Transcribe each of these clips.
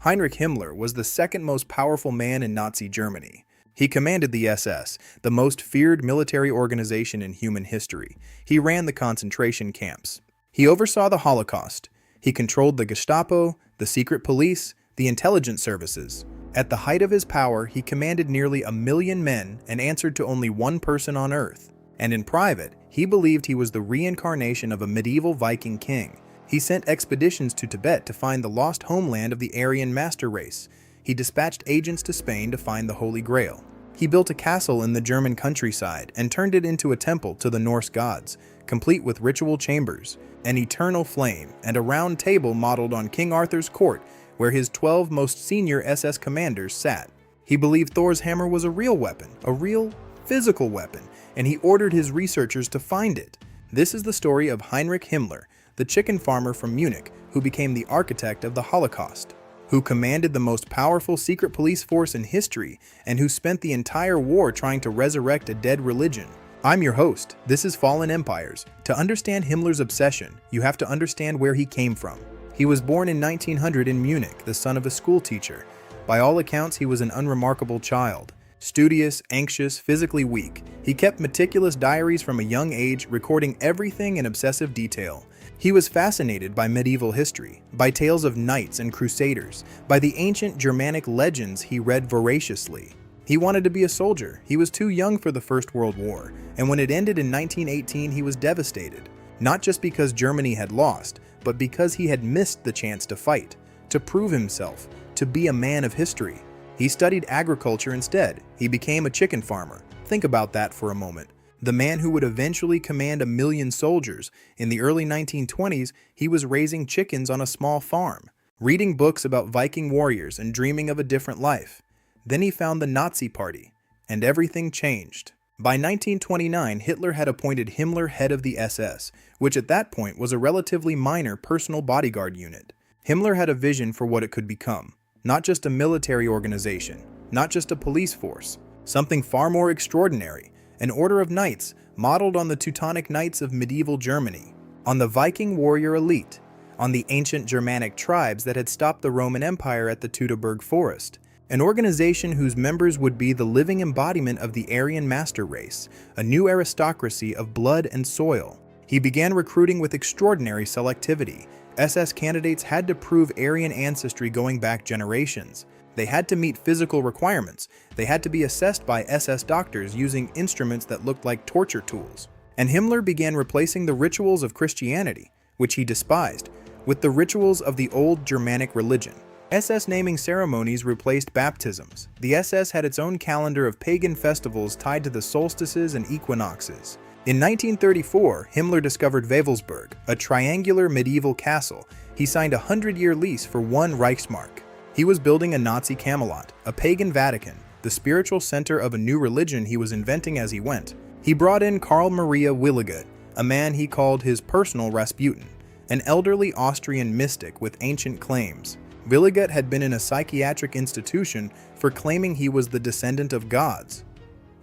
Heinrich Himmler was the second most powerful man in Nazi Germany. He commanded the SS, the most feared military organization in human history. He ran the concentration camps. He oversaw the Holocaust. He controlled the Gestapo, the secret police, the intelligence services. At the height of his power, he commanded nearly 1 million men and answered to only one person on Earth. And in private, he believed he was the reincarnation of a medieval Viking king. He sent expeditions to Tibet to find the lost homeland of the Aryan master race. He dispatched agents to Spain to find the Holy Grail. He built a castle in the German countryside and turned it into a temple to the Norse gods, complete with ritual chambers, an eternal flame, and a round table modeled on King Arthur's court where his 12 most senior SS commanders sat. He believed Thor's hammer was a real weapon, a real physical weapon, and he ordered his researchers to find it. This is the story of Heinrich Himmler, the chicken farmer from Munich who became the architect of the Holocaust, who commanded the most powerful secret police force in history, and who spent the entire war trying to resurrect a dead religion. I'm your host. This is Fallen Empires. To understand Himmler's obsession, you have to understand where he came from. He was born in 1900 in Munich, the son of a schoolteacher. By all accounts, he was an unremarkable child. Studious, anxious, physically weak. He kept meticulous diaries from a young age, recording everything in obsessive detail. He was fascinated by medieval history, by tales of knights and crusaders, by the ancient Germanic legends he read voraciously. He wanted to be a soldier. He was too young for the First World War, and when it ended in 1918, he was devastated. Not just because Germany had lost, but because he had missed the chance to fight, to prove himself, to be a man of history. He studied agriculture instead. He became a chicken farmer. Think about that for a moment. The man who would eventually command 1 million soldiers. In the early 1920s, he was raising chickens on a small farm, reading books about Viking warriors and dreaming of a different life. Then he found the Nazi Party, and everything changed. By 1929, Hitler had appointed Himmler head of the SS, which at that point was a relatively minor personal bodyguard unit. Himmler had a vision for what it could become. Not just a military organization, not just a police force, something far more extraordinary. An order of knights modeled on the Teutonic Knights of medieval Germany, on the Viking warrior elite, on the ancient Germanic tribes that had stopped the Roman Empire at the Teutoburg Forest, an organization whose members would be the living embodiment of the Aryan master race, a new aristocracy of blood and soil. He began recruiting with extraordinary selectivity. SS candidates had to prove Aryan ancestry going back generations. They had to meet physical requirements. They had to be assessed by SS doctors using instruments that looked like torture tools. And Himmler began replacing the rituals of Christianity, which he despised, with the rituals of the old Germanic religion. SS naming ceremonies replaced baptisms. The SS had its own calendar of pagan festivals tied to the solstices and equinoxes. In 1934, Himmler discovered Wewelsburg, a triangular medieval castle. He signed a 100-year lease for 1 Reichsmark. He was building a Nazi Camelot, a pagan Vatican, the spiritual center of a new religion he was inventing as he went. He brought in Karl Maria Willigut, a man he called his personal Rasputin, an elderly Austrian mystic with ancient claims. Willigut had been in a psychiatric institution for claiming he was the descendant of gods.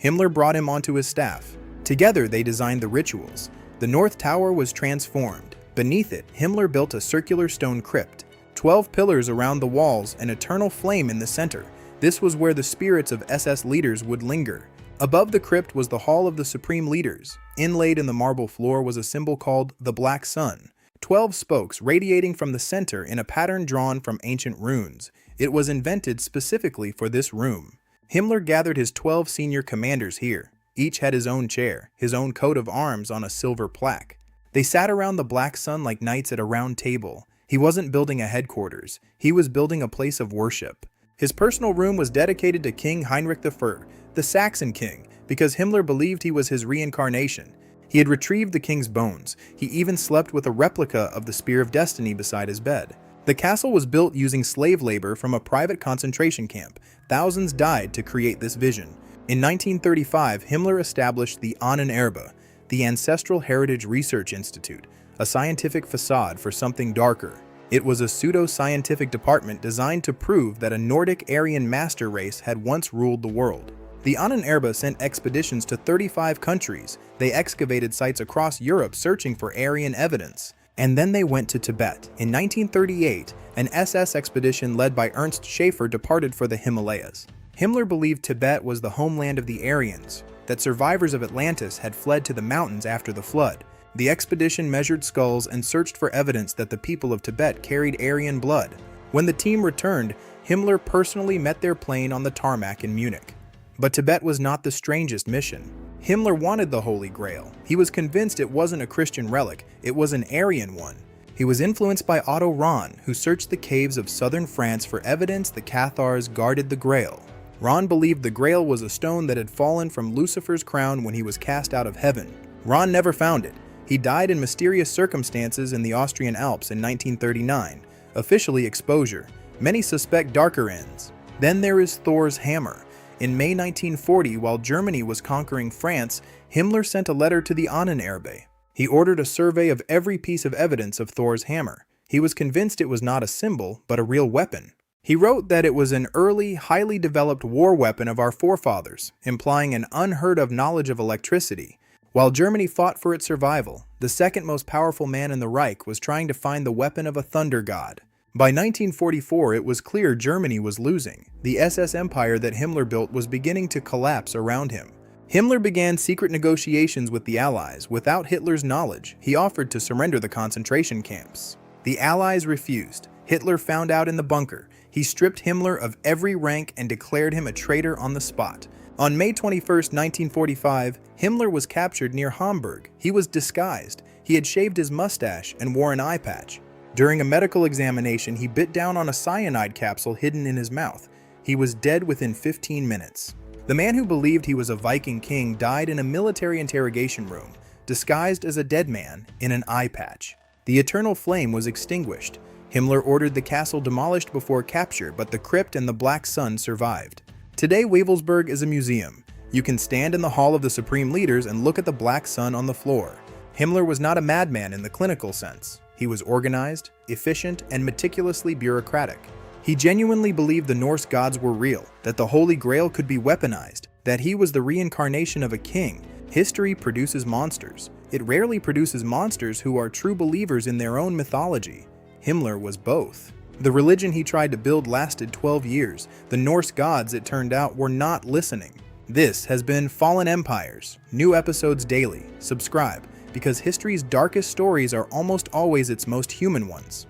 Himmler brought him onto his staff. Together they designed the rituals. The North Tower was transformed. Beneath it, Himmler built a circular stone crypt. 12 pillars around the walls, an eternal flame in the center. This was where the spirits of SS leaders would linger. Above the crypt was the Hall of the Supreme Leaders. Inlaid in the marble floor was a symbol called the Black Sun. 12 spokes radiating from the center in a pattern drawn from ancient runes. It was invented specifically for this room. Himmler gathered his 12 senior commanders here. Each had his own chair, his own coat of arms on a silver plaque. They sat around the Black Sun like knights at a round table. He wasn't building a headquarters. He was building a place of worship. His personal room was dedicated to King Heinrich I, the Saxon king, because Himmler believed he was his reincarnation. He had retrieved the king's bones. He even slept with a replica of the Spear of Destiny beside his bed. The castle was built using slave labor from a private concentration camp. Thousands died to create this vision. In 1935, Himmler established the Ahnenerbe, the Ancestral Heritage Research Institute, a scientific facade for something darker. It was a pseudo-scientific department designed to prove that a Nordic Aryan master race had once ruled the world. The Ahnenerbe sent expeditions to 35 countries. They excavated sites across Europe searching for Aryan evidence. And then they went to Tibet. In 1938, an SS expedition led by Ernst Schaefer departed for the Himalayas. Himmler believed Tibet was the homeland of the Aryans, that survivors of Atlantis had fled to the mountains after the flood. The expedition measured skulls and searched for evidence that the people of Tibet carried Aryan blood. When the team returned, Himmler personally met their plane on the tarmac in Munich. But Tibet was not the strangest mission. Himmler wanted the Holy Grail. He was convinced it wasn't a Christian relic, it was an Aryan one. He was influenced by Otto Rahn, who searched the caves of southern France for evidence the Cathars guarded the Grail. Rahn believed the Grail was a stone that had fallen from Lucifer's crown when he was cast out of heaven. Rahn never found it. He died in mysterious circumstances in the Austrian Alps in 1939. Officially exposure. Many suspect darker ends. Then there is Thor's hammer. In May 1940, while Germany was conquering France, Himmler sent a letter to the Ahnenerbe. He ordered a survey of every piece of evidence of Thor's hammer. He was convinced it was not a symbol, but a real weapon. He wrote that it was an early, highly developed war weapon of our forefathers, implying an unheard-of knowledge of electricity. While Germany fought for its survival, the second most powerful man in the Reich was trying to find the weapon of a thunder god. By 1944, it was clear Germany was losing. The SS empire that Himmler built was beginning to collapse around him. Himmler began secret negotiations with the Allies. Without Hitler's knowledge, he offered to surrender the concentration camps. The Allies refused. Hitler found out in the bunker. He stripped Himmler of every rank and declared him a traitor on the spot. On May 21, 1945, Himmler was captured near Hamburg. He was disguised. He had shaved his mustache and wore an eye patch. During a medical examination, he bit down on a cyanide capsule hidden in his mouth. He was dead within 15 minutes. The man who believed he was a Viking king died in a military interrogation room, disguised as a dead man in an eye patch. The eternal flame was extinguished. Himmler ordered the castle demolished before capture, but the crypt and the Black Sun survived. Today, Wewelsburg is a museum. You can stand in the Hall of the Supreme Leaders and look at the Black Sun on the floor. Himmler was not a madman in the clinical sense. He was organized, efficient, and meticulously bureaucratic. He genuinely believed the Norse gods were real, that the Holy Grail could be weaponized, that he was the reincarnation of a king. History produces monsters. It rarely produces monsters who are true believers in their own mythology. Himmler was both. The religion he tried to build lasted 12 years. The Norse gods, it turned out, were not listening. This has been Fallen Empires. New episodes daily. Subscribe, because history's darkest stories are almost always its most human ones.